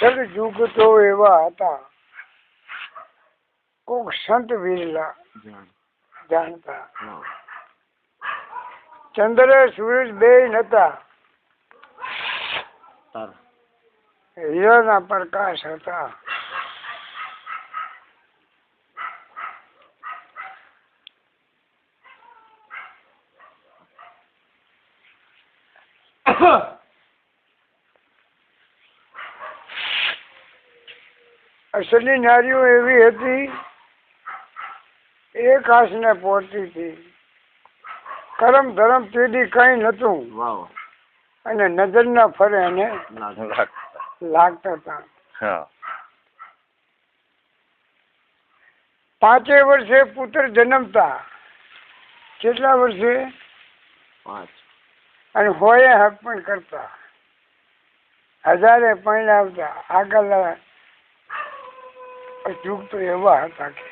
સદયુગ તો એવા હતા કોક સંત વિરલા જાણતા. ચંદ્ર સૂરજ બે નતા, હીરાના પ્રકાશ હતા. અસલી નારીઓ એવી હતી, એક આસને પહોંચતી હતી. કરમ ધરમ તેથી કઈ નતું, અને નજર ના ફરે એને લાગતા હતા. 5 વર્ષે પુત્ર જન્મતા. કેટલા વર્ષે? 5. અને હોય હક પણ કરતા. 1000 પરણાવતા. આગળ યુગ તો એવા હતા કે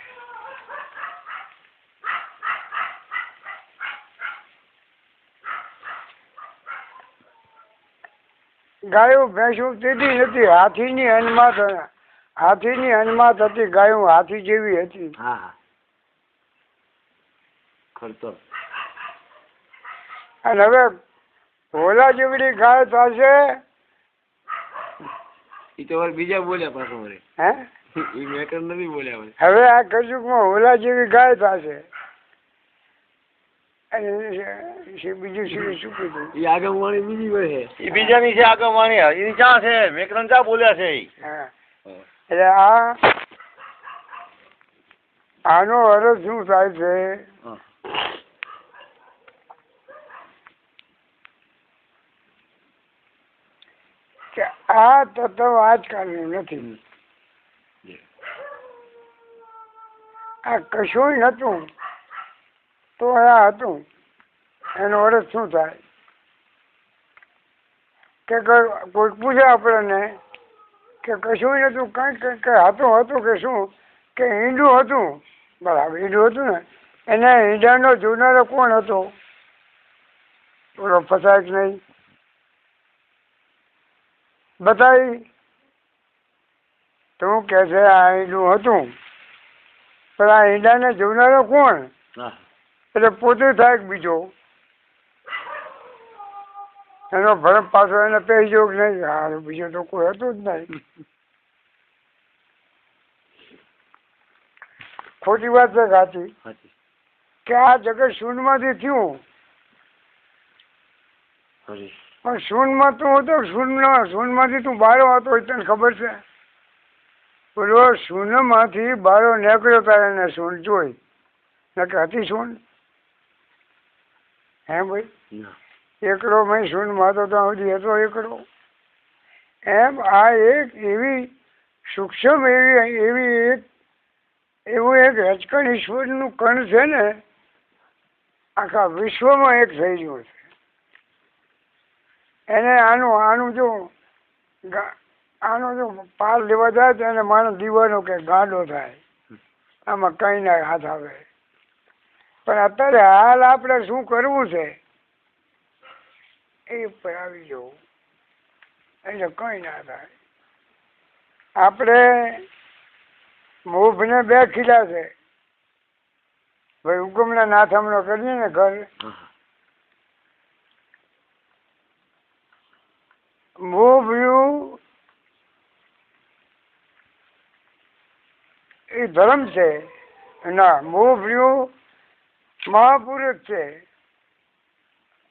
ગાયો ભેંસો તેથી નથી. હાથીની અનમાત હતી. ગાયો હાથી જેવી હતી. અને હવે ભોલા જેવડી ગાય થશે. બીજા બોલ્યા પાછો હે મેટર નથી બોલ્યા. હવે આ કજુગમાં હોલા જેવી ગાય થશે. બીજું શું કીધું? એ આગમવાણી બીજી હોય છે. એ બીજાની છે આગમવાણી. એની ચા છે મેકરન ચા બોલ્યા છે. એટલે આનો અર્થ શું થાય છે? કે આ તત્વ આજકાલનું નથી. આ કશું નતું તો આ હતું. એનો અર્થ શું થાય? કે કોઈ પૂછે આપણને કે કશું નતું, કઈ હતું કે શું? કે ઈંડું હતું. બરાબર, ઈંડું હતું ને. એને ઈંડાનો જોનારો કોણ હતો? બોલો, ફસાય કે નહીં? બતાવી તો હું કે છે આ ઈંડું હતું, પણ આ ઈંડાને જોનારો કોણ? એટલે પોતે થાય બીજો. એનો ભરત પાછો એને પહેરી જો નહીં. હા, બીજો તો કોઈ હતું જ નહીં. ખોટી વાત છે સાચી? કે આ જગત શૂન્યમાંથી થયું, પણ શૂન્યમાં તું હતો. શૂન્યમાંથી તું બારો હતો એ તને ખબર છે? બોલો, શૂન્યમાંથી બારો નીકળ્યો તારે એને શૂન્ય જોઈ નકે હતી શૂન્ય? હે ભાઈ? એકડો મેં શૂન્યમાં હતો ત્યાં સુધી હતો એકડો. એમ આ એક એવી સૂક્ષ્મ એવું એક રચકણ ઈશ્વરનું કણ છે ને, આખા વિશ્વમાં એક થઈ ગયું છે. એને આનું જો પાર લેવા જાય તો એને માણસ દીવાનો કે ગાંડો થાય. આમાં કઈ ના હાથ આવે. પણ અત્યારે હાલ આપણે શું કરવું છે એ ઉપર આવી જવું, એટલે કઈ ના થાય. આપણે મોભને 2 ખીલા છે ભાઈ. હુકમના નાથમણો કરીએ ને ઘર, મોભયું એ ધર્મ છે. ના, મોભયું મહાપુરુષ છે.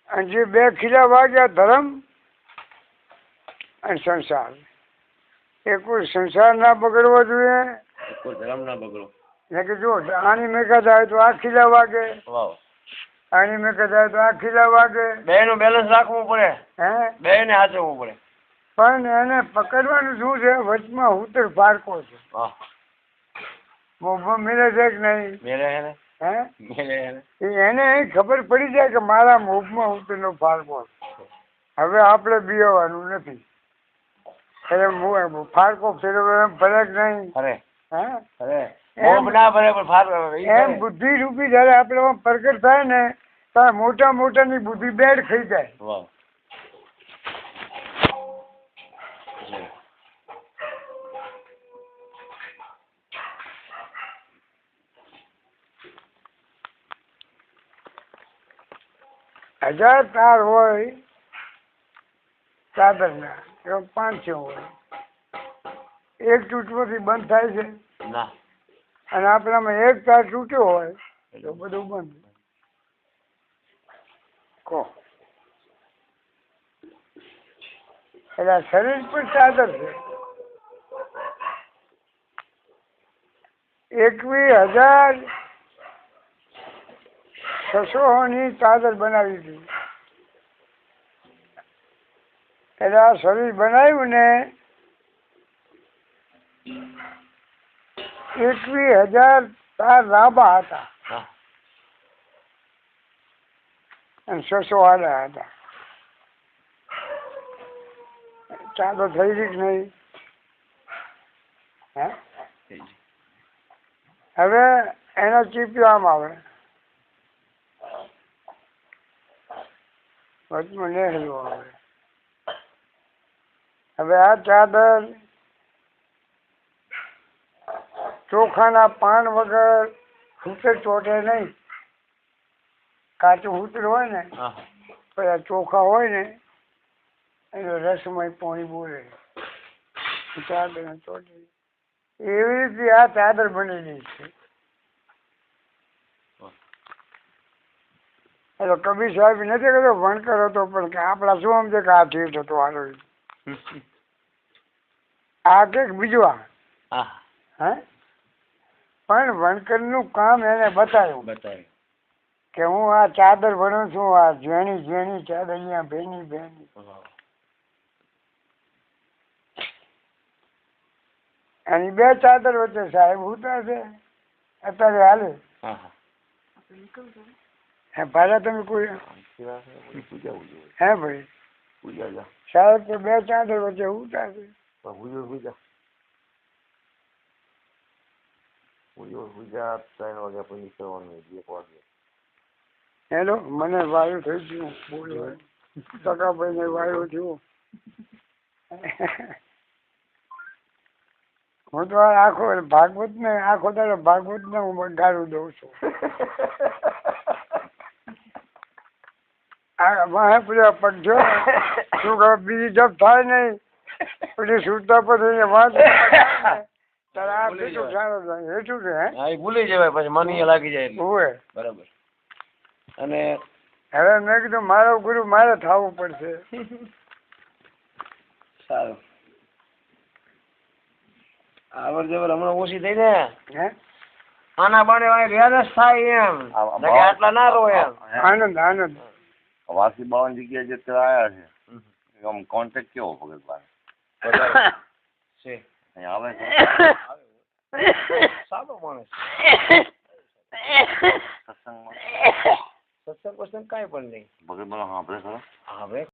અને જે 2 ખીલા વાગ્યા ધર્મ અને સંસાર. એ કોઈ સંસાર ના બગડવો જોઈએ, ધર્મ ના બગડો. કે જો આની મેઘા થાય તો આ ખીલા વાગે, આની મેઘા થાય તો આ ખીલા વાગે. બે નું બેલેન્સ રાખવું પડે. હે, બે ને સાચવવું પડે. પણ એને પકડવાનું શું છે? વચમાં ઉત્તર ફારકો છે. મોભમાં મિલે છે કે નહીં? એને ખબર પડી જાય કે મારા મોભમાં ઉત્તરનો ફારકો. હવે આપણે બીવાનું નથી. એટલે ફારકો ફેરવવા ફરક નહીં. એમ બુદ્ધિ રૂપી જયારે આપણે પ્રગટ થાય ને ત્યારે મોટાની બુદ્ધિ બેડ ખાઈ જાય. 1000 તાર હોય ચાદરના એવા 500 હોય. એક તૂટવાથી બંધ થાય છે ના. અને આપણામાં એક તાર તૂટ્યો હોય તો બધું બંધ. કહો એટલે આ શરીર પર ચાદર છે. 21,600 ની ચાદર બનાવી હતી. એટલે આ શરીર બનાવ્યું ને 21,000 તાર લાંબા હતા હા. અને 600 આડા હતા. ચાદર થઈ ગઈ કે નહીં? હે? હવે એનો ચીપિયો આમ આવે વચમાં નેહરું આવે. હવે આ ચાદર ચોખાના પાન વગર સૂતર ચોટે નહીં. કાચું સૂતર હોય ને હા. પેલા ચોખા હોય ને એનો રસમય પાણી બોલે ચાદર ચોટે. એવી રીતે આ ચાદર બનેલી છે. એટલે કબીર સાહેબ નથી કહેતો ભણકર હતો પણ કે આપણા શું સમજે કે આ ઠેઠ હતો હારો. આ કંઈક બીજું હા. હે પણ વણકરનું કામ એને બતાવ્યું કે હું આ ચાદર ભણું છું. આ ઝેણી ઝેણી ચાદર અહીંયા ભેની ભેની. અને 2 ચાદર વચ્ચે સાહેબ ઉતરા છે અત્યારે હાલે. હે ભાડા તમે કોઈ હે ભાઈ સાહેબ તો 2 ચાદર વચ્ચે ઉતરા છે. હેલો મને વાયુ થઈ ગયું બોલો. ટકાભાઈ ને વાયુ થયું. હું તો આખો ભાગવત ને આખો દાડો ભાગવત ને હું ગાળું દઉં છું. આ વાહે પેલા પગજો શું કહે બીજી જપ થાય નહીં પછી સુરતા પછી વાત તારે આ કેટલું સારું થાય હેઠું છે. હા, એ ભૂલી જવાય પછી મન લાગી જાય એટલે. હોય બરાબર. અને હવે મેં કીધું મારો ગુરુ મારે થવું પડશે. સારું. આવડ જવર હમણાં ઓછી થઈ ને હે આના બાને વાય રેરસ થાય એમ નકે આટલા ના રો એમ. આનંદ આનંદ. વાસી 52 જગ્યાએ જે આયા છે આમ કોન્ટેક્ટ કેવો ભગતભાઈ છે અહીં આવે છે સાદો માણસ સત્સંગમાં સત્સંગ પસંગ કાંઈ પણ નહીં ભગતભાઈ સાંભળે ખરો હવે